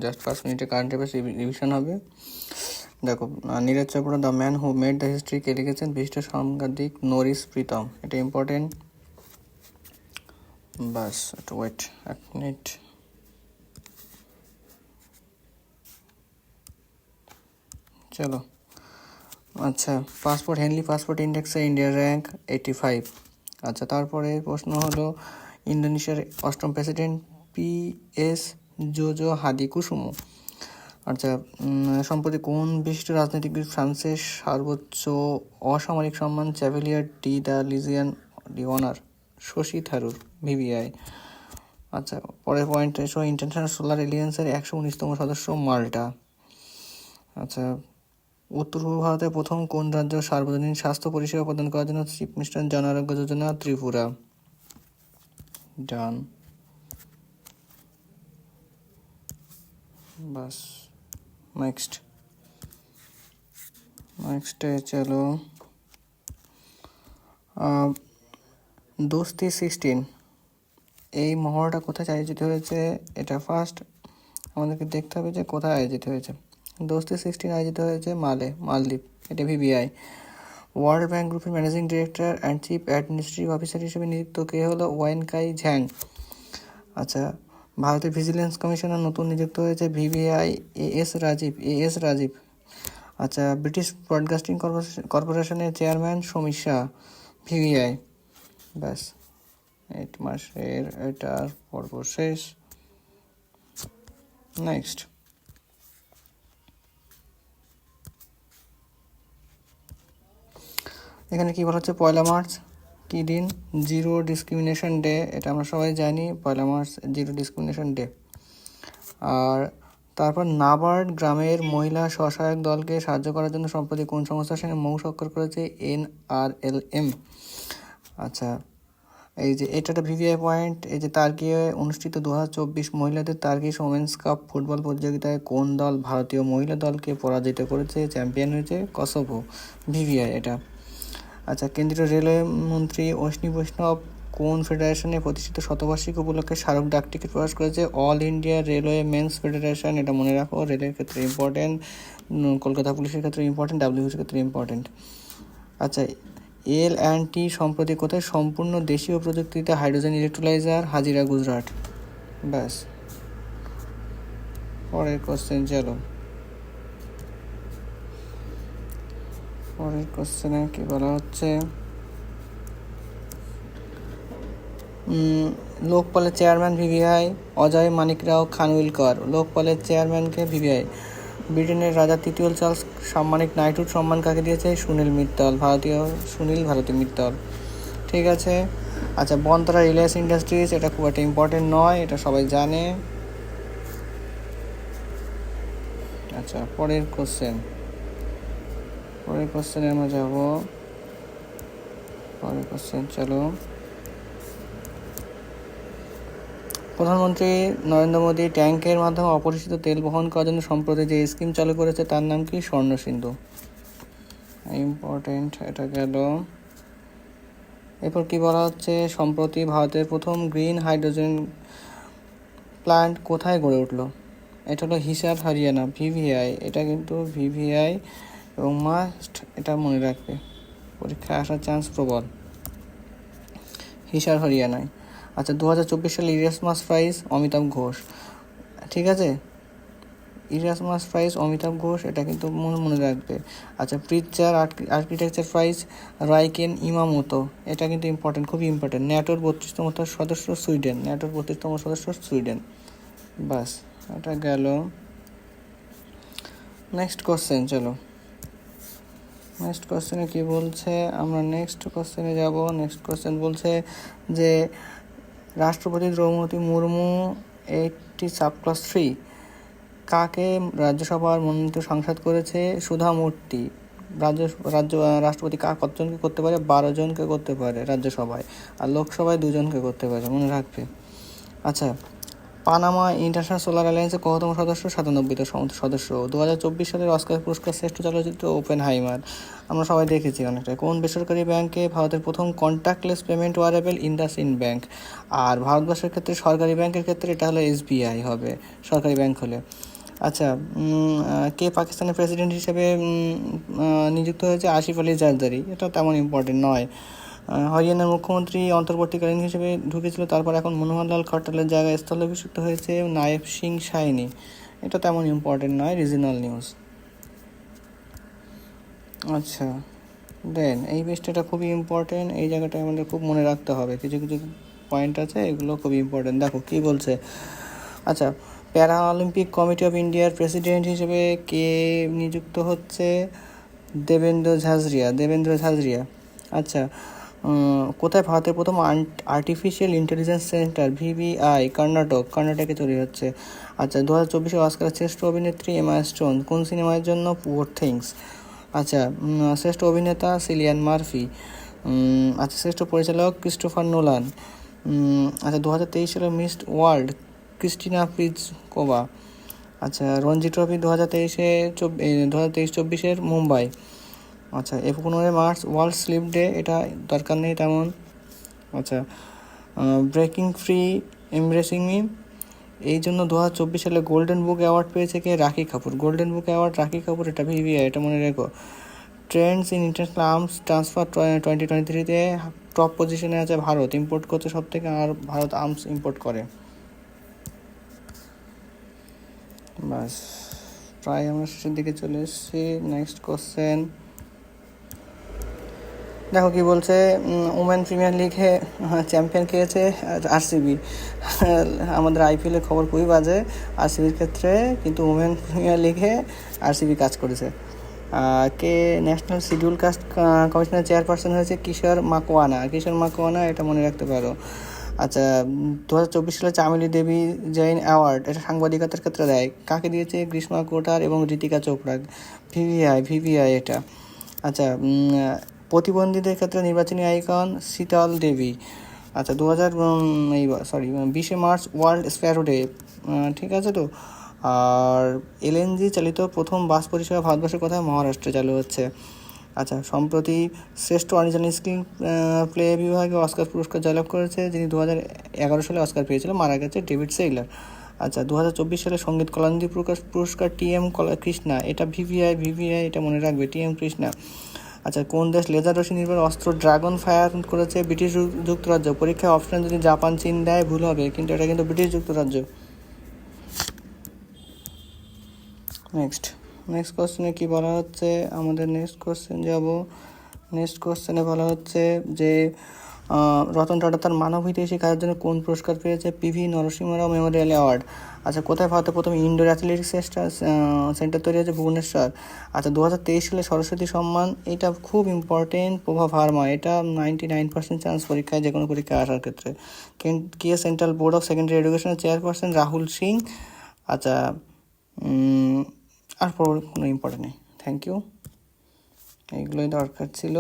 Just 5 মিনিটে current affairs revision হবে। দেখো, Neeraj Chopra the man who made the history কে লিখেছেন? বিশিষ্ট সাংবাদিক নরিস প্রীতম। এটা ইম্পর্টেন্ট। বাস একটু ওয়েট 1 মিনিট। চলো, আচ্ছা, পাসপোর্ট হেনলি পাসপোর্ট ইন্ডেক্সে ইন্ডিয়ার র্যাঙ্ক 85। আচ্ছা, তারপরে প্রশ্ন হলো ইন্দোনেশিয়ার 8ম president PS Djojohadikusumo. আচ্ছা, সম্প্রতি কোন বিশিষ্ট রাজনীতিবিদ ফ্রান্সের সর্বোচ্চ অসামরিক সম্মান chevalier de the legion de honour? Shashi Tharoor, VVI। আচ্ছা, পরের পয়েন্ট এসো, ইন্টারন্যাশনাল সোলার এলিয়েন্সের 119তম সদস্য মাল্টা। আচ্ছা, উত্তর পূর্ব ভারতের প্রথম কোন রাজ্য সার্বজনীন স্বাস্থ্য পরিষেবা প্রদান করার জন্য চিফ মিনিস্টার জন আরোগ্য যোজনা? ত্রিপুরা। ডান। বাস নেক্সটে চলো, দোস্তি 16 এই মহড়াটা কোথায় আয়োজিত হয়েছে? এটা ফার্স্ট আমাদেরকে দেখতে হবে যে কোথায় আয়োজিত হয়েছে। দোস্তি 16 আয়োজিত হয়েছে মালদ্বীপ। এটা VVI। ওয়ার্ল্ড ব্যাংক গ্রুপের managing director and chief administrative officer হিসেবে নিযুক্ত কে হলো? Wen Kai Zhang. আচ্ছা, ভারতের ভিজিলেন্স কমিশনার নতুন নিযুক্ত হয়েছে VVI AS রাজীব। আচ্ছা, ব্রিটিশ ব্রডকাস্টিং কর্পোরেশনের চেয়ারম্যান সমীর শাহ, VVI। ব্যাস 8 মাসের এটার পর্ব শেষ। নেক্সট, এখানে কি বলা হচ্ছে? 1 মার্চ কি দিন? Zero discrimination day. এটা আমরা সবাই জানি, 1 মার্চ জিরো ডিসক্রিমিনেশন ডে। আর তারপর নাবার্ড গ্রামের মহিলা স্বসহায়ক দলকে সাহায্য করার জন্য সম্প্রতি কোন সংস্থার সঙ্গে মৌ স্বাক্ষর করেছে? NRLM। আচ্ছা, এই যে এটা একটা VVI পয়েন্ট। এই যে তার্কিয়ে অনুষ্ঠিত 2024 মহিলাদের তার্কিশ ওমেন্স কাপ ফুটবল প্রতিযোগিতায় কোন দল ভারতীয় মহিলা দলকে পরাজিত করেছে? চ্যাম্পিয়ন হয়েছে কসোভো, VVI এটা। আচ্ছা, কেন্দ্রীয় রেলওয়ে মন্ত্রী অশ্বিনী বৈষ্ণব কোন ফেডারেশনে প্রতিষ্ঠিত শতবার্ষিকী উপলক্ষে স্মারক ডাক টিকিট প্রকাশ করেছে? All India Railway Men's Federation. এটা মনে রাখো, রেলের ক্ষেত্রে ইম্পর্টেন্ট, কলকাতা পুলিশের ক্ষেত্রে ইম্পর্টেন্ট, WBCর ক্ষেত্রে ইম্পর্টেন্ট। আচ্ছা, L&T সম্প্রতি কোথায় সম্পূর্ণ দেশীয় প্রযুক্তিতে হাইড্রোজেন ইলেকট্রোলাইজার? হাজিরা, গুজরাট। ব্যাস, পরের কোশ্চেন চলো। পরের কোশ্চেনে কি বলা হচ্ছে? লোকপালের চেয়ারম্যান VVI অজয় মানিকরাও খানউইলকর। লোকপালের চেয়ারম্যানকে VVI। ব্রিটেনের রাজা 3য় চার্লস সাম্মানিক নাইটহুড সম্মান কাকে দিয়েছে? সুনীল মিত্তল, ভারতী মিত্তল। ঠিক আছে। আচ্ছা, বনতলা রিলায়েন্স ইন্ডাস্ট্রিজ, এটা খুব একটা ইম্পর্টেন্ট নয়, এটা সবাই জানে। আচ্ছা, পরের কোশ্চেনে আমরা যাব। পরের কোশ্চেন চলো। প্রধানমন্ত্রী নরেন্দ্র মোদী ট্যাঙ্কের মাধ্যমে অপরিশোধিত তেল বহন করার জন্য সম্প্রতি যে স্কিম চালু করেছে তার নাম কি? স্বর্ণ সিন্ধু। ইম্পর্টেন্ট, এটা গেল। এরপর কি বলা হচ্ছে? সম্প্রতি ভারতের প্রথম গ্রিন হাইড্রোজেন প্ল্যান্ট কোথায় গড়ে উঠলো? এটা হলো হিসার, হরিয়ানা, VVI। এটা কিন্তু VVI এবং মাস্ট এটা মনে রাখবে, পরীক্ষায় আসার চান্স প্রবল। হিসার, হরিয়ানায়। আচ্ছা, 2024 সালে ইরাসমাস প্রাইজ অমিতাভ ঘোষ। ঠিক আছে, ইরাসমাস প্রাইজ অমিতাভ ঘোষ, এটা কিন্তু মনে রাখবে। আচ্ছা, প্রিটজার আর্কিটেকচার প্রাইজ রাইকেন ইমামোতো। এটা কিন্তু ইম্পর্টেন্ট, খুবই ইম্পর্টেন্ট। ন্যাটোর 32তম সদস্য সুইডেন। বাস, এটা গেল। নেক্সট কোশ্চেন চলো। নেক্সট কোশ্চেনে কি বলছে? আমরা নেক্সট কোশ্চেনে যাব। নেক্সট কোশ্চেন বলছে যে রাষ্ট্রপতি দ্রৌপদী মুর্মু 80(3) কাকে রাজ্যসভার মনোনীত সাংসদ করেছে? সুধা মূর্তি। রাষ্ট্রপতি কতজনকে করতে পারে? 12 জনকে করতে পারে রাজ্যসভায়, আর লোকসভায় 2 জনকে করতে পারে, মনে রাখবে। আচ্ছা, পানামা ইন্টারন্যাশনাল সোলার অ্যালায়েন্সের কততম সদস্য? 97তম সদস্য। 2024 সালের অস্কার পুরস্কার শ্রেষ্ঠ চলচ্চিত্র ওপেনহাইমার, আমরা সবাই দেখেছি অনেকটা। কোন বেসরকারি ব্যাংকে ভারতের প্রথম contactless payment wearable? IndusInd bank. আর ভারতবর্ষের ক্ষেত্রে সরকারি ব্যাংকের ক্ষেত্রে এটা হলো SBI হবে, সরকারি ব্যাংক হলে। আচ্ছা, কে পাকিস্তানের প্রেসিডেন্ট হিসেবে নিযুক্ত হয়েছে? আসিফ আলী জারদারি। এটা তেমন ইম্পর্টেন্ট নয়। হরিয়ানার মুখ্যমন্ত্রী অন্তর্বর্তীকালীন হিসেবে ঢুকেছিল, তারপর এখন মনোহরলাল খট্টরের জায়গায় স্থলাভিষিক্ত হয়েছে নায়েব সিং সাইনি। এটা তেমন ইম্পর্টেন্ট নয়, রিজিনাল নিউজ। আচ্ছা দেন এই পেজটা খুবই ইম্পর্টেন্ট, এই জায়গাটা আমাদের খুব মনে রাখতে হবে, কিছু কিছু পয়েন্ট আছে এগুলো খুবই ইম্পর্টেন্ট। দেখো কি বলছে। আচ্ছা, প্যারা অলিম্পিক কমিটি অফ ইন্ডিয়ার প্রেসিডেন্ট হিসেবে কে নিযুক্ত হচ্ছে? দেবেন্দ্র ঝাঝরিয়া। আচ্ছা, কোথায় ভারতের প্রথম আর্টিফিশিয়াল ইন্টেলিজেন্স সেন্টার? VVI কর্ণাটকে তৈরি হচ্ছে। আচ্ছা, 2024 অস্কার শ্রেষ্ঠ অভিনেত্রী এমা স্টোন, কোন সিনেমার জন্য? Poor things. আচ্ছা, শ্রেষ্ঠ অভিনেতা সিলিয়ান মার্ফি। আচ্ছা, শ্রেষ্ঠ পরিচালক ক্রিস্টোফার নোলান। আচ্ছা, 2023 সালের মিস ওয়ার্ল্ড ক্রিস্টিনা প্লিজকোভা। আচ্ছা, রঞ্জি ট্রফি 2023-24 মুম্বাই। আচ্ছা, 15 মার্চ ওয়ার্ল্ড স্লিপ ডে, এটা দরকার নেই তেমন। আচ্ছা, ব্রেকিং ফ্রি এমব্রেসিং মি, এই জন্য 2024 সালে গোল্ডেন বুক অ্যাওয়ার্ড পেয়েছে কে? রাখি কাপুর। গোল্ডেন বুক অ্যাওয়ার্ড রাখি কাপুর, এটা VVI, এটা মনে রেখো। Trends in international arms transfer 2023-তে টপ পজিশনে আছে ভারত, ইম্পোর্ট করছে সব থেকে, আর ভারত আর্মস ইম্পোর্ট করে। বাস প্রায় আমরা শেষের দিকে চলে এসেছি। নেক্সট কোশ্চেন দেখো কি বলছে। উমেন প্রিমিয়ার লিগে চ্যাম্পিয়ন খেয়েছে RCB। আমাদের IPL-এর খবর খুবই বাজে RCBর ক্ষেত্রে, কিন্তু উমেন প্রিমিয়ার লিগে RCB কাজ করেছে। কে ন্যাশনাল শিডিউল কাস্ট কমিশনের চেয়ারপারসন হয়েছে? কিশোর মাকওয়ানা, এটা মনে রাখতে পারো। আচ্ছা, 2024 সালে চামেলি দেবী জৈন অ্যাওয়ার্ড, এটা সাংবাদিকতার ক্ষেত্রে দেয়, কাকে দিয়েছে? গ্রীষ্মা কোটার এবং ঋতিকা চোপড়া। VVI এটা। আচ্ছা, প্রতিবন্ধীদের ক্ষেত্রে নির্বাচনী আইকন শীতল দেবী। আচ্ছা, 20 মার্চ ওয়ার্ল্ড স্প্যারো ডে, ঠিক আছে তো। আর LNG চালিত প্রথম বাস পরিষেবা ভারতবর্ষের কোথায়? মহারাষ্ট্রে চালু হচ্ছে। আচ্ছা, সম্প্রতি শ্রেষ্ঠ অরিজিনাল স্ক্রিন প্লে বিভাগে অস্কার পুরস্কার জয়লাভ করেছে যিনি 2011 সালে অস্কার পেয়েছিল, মারা গেছে, ডেভিড সেইলার। আচ্ছা, 2024 সালে সঙ্গীত কলানিধি পুরস্কার TM কৃষ্ণা, এটা VVI, এটা মনে রাখবে, TM কৃষ্ণা। আচ্ছা, কোন দেশ লেজার রশ্মি নির্ভর অস্ত্র ড্রাগন ফায়ার করেছে? ব্রিটিশ যুক্তরাজ্য। পরীক্ষায় অপশন যদি জাপান চীন দেয় ভুল হবে, কিন্তু এটা কিন্তু ব্রিটিশ যুক্তরাজ্য। নেক্সট কোশ্চেনে কি বলা হচ্ছে? আমাদের নেক্সট কোশ্চেনে বলা হচ্ছে যে রতন টাটা তার মানবহিতৈষী কাজের জন্য কোন পুরস্কার পেয়েছে? PV নরসিংহ রাও মেমোরিয়াল অ্যাওয়ার্ড। আচ্ছা, কোথায় ভারতে প্রথম ইনডোর অ্যাথলেটিক্স সেন্টার তৈরি হয়েছে? ভুবনেশ্বর। আচ্ছা, 2023 সালে সরস্বতী সম্মান, এটা খুব ইম্পর্টেন্ট, প্রভা ভার্মা, এটা 99% চান্স পরীক্ষায়, যে কোনো পরীক্ষায় আসার ক্ষেত্রে। কে সেন্ট্রাল বোর্ড অফ সেকেন্ডারি এডুকেশনের চেয়ারপারসন? রাহুল সিং। আচ্ছা, আর কোনো ইম্পর্টেন্ট নেই। থ্যাংক ইউ, এইগুলোই দরকার ছিল।